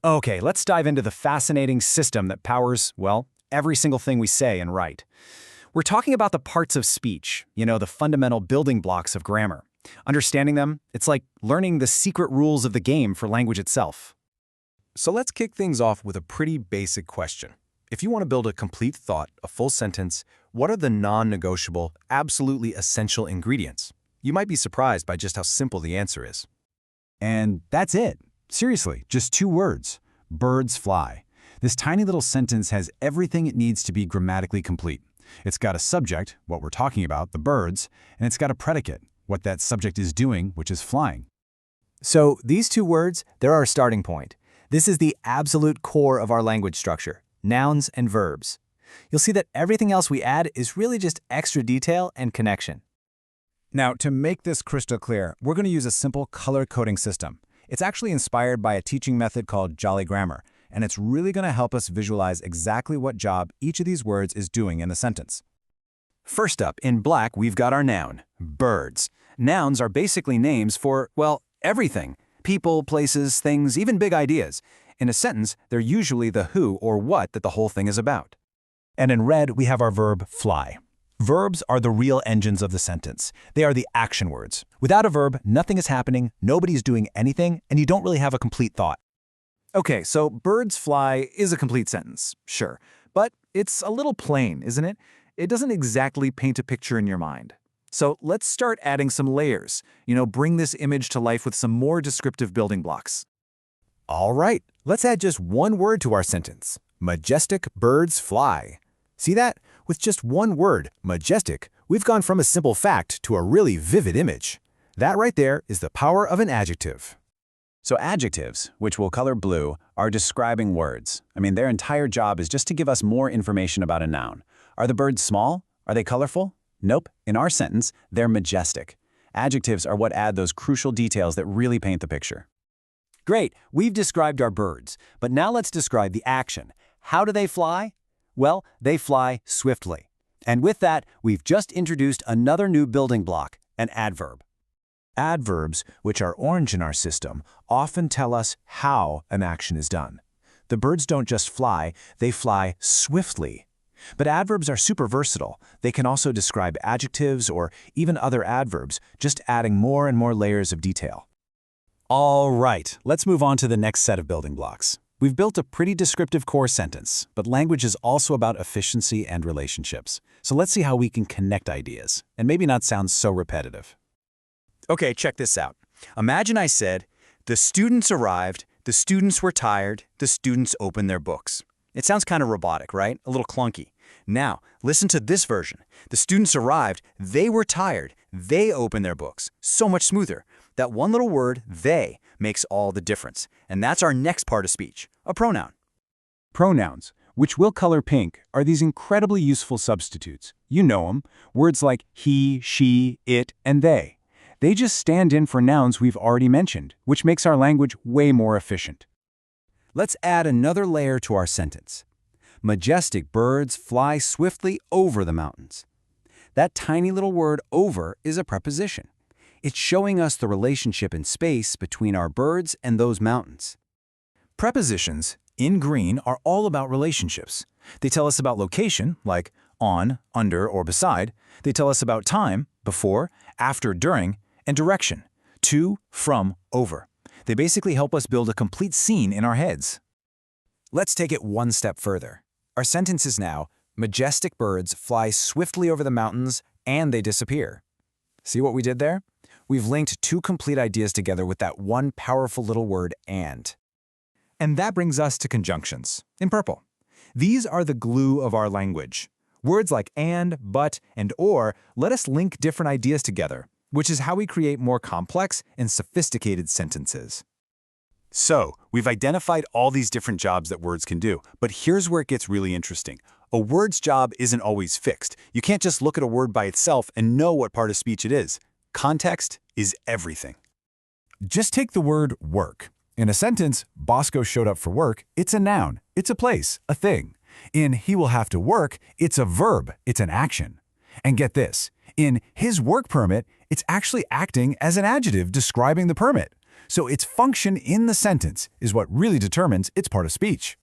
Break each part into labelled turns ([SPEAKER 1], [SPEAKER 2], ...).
[SPEAKER 1] Okay, let's dive into the fascinating system that powers, well, every single thing we say and write. We're talking about the parts of speech, the fundamental building blocks of grammar. Understanding them, it's like learning the secret rules of the game for language itself.
[SPEAKER 2] So let's kick things off with a pretty basic question. If you want to build a complete thought, a full sentence, what are the non-negotiable, absolutely essential ingredients? You might be surprised by just how simple the answer is.
[SPEAKER 3] And that's it. Seriously, just 2 words. Birds fly. This tiny little sentence has everything it needs to be grammatically complete. It's got a subject, what we're talking about, the birds, and it's got a predicate, what that subject is doing, which is flying.
[SPEAKER 1] So these 2 words, they're our starting point. This is the absolute core of our language structure, nouns and verbs. You'll see that everything else we add is really just extra detail and connection.
[SPEAKER 3] Now, to make this crystal clear, we're going to use a simple color coding system. It's actually inspired by a teaching method called Jolly Grammar, and it's really going to help us visualize exactly what job each of these words is doing in the sentence.
[SPEAKER 1] First up, in black, we've got our noun, birds. Nouns are basically names for, well, everything. People, places, things, even big ideas. In a sentence, they're usually the who or what that the whole thing is about.
[SPEAKER 3] And in red, we have our verb fly. Verbs are the real engines of the sentence. They are the action words. Without a verb, nothing is happening, nobody's doing anything, and you don't really have a complete thought.
[SPEAKER 4] Okay, so birds fly is a complete sentence, sure. But it's a little plain, isn't it? It doesn't exactly paint a picture in your mind. So let's start adding some layers. Bring this image to life with some more descriptive building blocks.
[SPEAKER 2] All right, let's add just 1 word to our sentence. Majestic birds fly. See that? With just 1 word, majestic, we've gone from a simple fact to a really vivid image. That right there is the power of an adjective.
[SPEAKER 3] So adjectives, which we'll color blue, are describing words. Their entire job is just to give us more information about a noun. Are the birds small? Are they colorful? Nope. In our sentence, they're majestic. Adjectives are what add those crucial details that really paint the picture.
[SPEAKER 1] Great, we've described our birds, but now let's describe the action. How do they fly? Well, they fly swiftly. And with that, we've just introduced another new building block, an adverb.
[SPEAKER 3] Adverbs, which are orange in our system, often tell us how an action is done. The birds don't just fly, they fly swiftly. But adverbs are super versatile. They can also describe adjectives or even other adverbs, just adding more and more layers of detail. All right, let's move on to the next set of building blocks. We've built a pretty descriptive core sentence, but language is also about efficiency and relationships. So let's see how we can connect ideas, and maybe not sound so repetitive.
[SPEAKER 1] Okay, check this out. Imagine I said, the students arrived, the students were tired, the students opened their books. It sounds kind of robotic, right? A little clunky. Now, listen to this version. The students arrived, they were tired, they opened their books. So much smoother. That one little word, they, makes all the difference. And that's our next part of speech, a pronoun.
[SPEAKER 3] Pronouns, which we'll color pink, are these incredibly useful substitutes. You know them, words like he, she, it, and they. They just stand in for nouns we've already mentioned, which makes our language way more efficient.
[SPEAKER 1] Let's add another layer to our sentence. Majestic birds fly swiftly over the mountains. That tiny little word over is a preposition. It's showing us the relationship in space between our birds and those mountains.
[SPEAKER 3] Prepositions, in green, are all about relationships. They tell us about location, like on, under, or beside. They tell us about time, before, after, during, and direction, to, from, over. They basically help us build a complete scene in our heads.
[SPEAKER 2] Let's take it 1 step further. Our sentence is now, majestic birds fly swiftly over the mountains and they disappear. See what we did there? We've linked 2 complete ideas together with that one powerful little word, and. And that brings us to conjunctions, in purple. These are the glue of our language. Words like and, but, and or let us link different ideas together, which is how we create more complex and sophisticated sentences.
[SPEAKER 3] So, we've identified all these different jobs that words can do, but here's where it gets really interesting. A word's job isn't always fixed. You can't just look at a word by itself and know what part of speech it is. Context is everything. Just take the word work. In a sentence, Bosco showed up for work, it's a noun, it's a place, a thing. In he will have to work, it's a verb, it's an action. And get this, in his work permit, it's actually acting as an adjective describing the permit.
[SPEAKER 5] So its function in the sentence is what really determines its part of speech.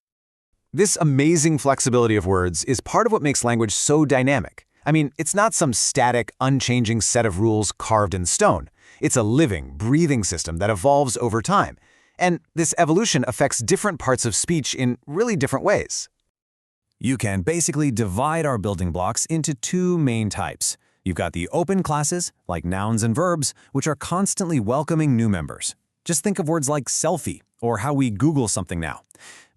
[SPEAKER 2] This amazing flexibility of words is part of what makes language so dynamic. I mean, it's not some static, unchanging set of rules carved in stone. It's a living, breathing system that evolves over time. And this evolution affects different parts of speech in really different ways.
[SPEAKER 5] You can basically divide our building blocks into two main types. You've got the open classes, like nouns and verbs, which are constantly welcoming new members. Just think of words like selfie, or how we Google something now.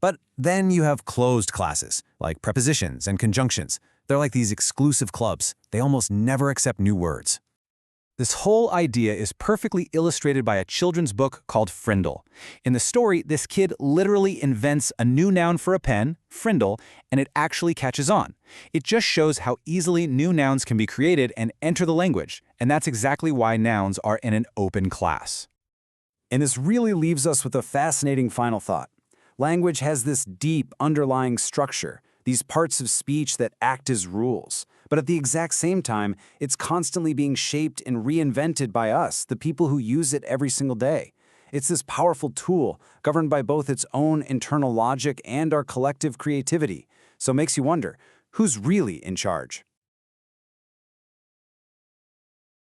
[SPEAKER 5] But then you have closed classes, like prepositions and conjunctions. They're like these exclusive clubs. They almost never accept new words.
[SPEAKER 1] This whole idea is perfectly illustrated by a children's book called Frindle. In the story, this kid literally invents a new noun for a pen, Frindle, and it actually catches on. It just shows how easily new nouns can be created and enter the language, and that's exactly why nouns are in an open class.
[SPEAKER 6] And this really leaves us with a fascinating final thought. Language has this deep underlying structure, these parts of speech that act as rules. But at the exact same time, it's constantly being shaped and reinvented by us, the people who use it every single day. It's this powerful tool, governed by both its own internal logic and our collective creativity. So it makes you wonder, who's really in charge?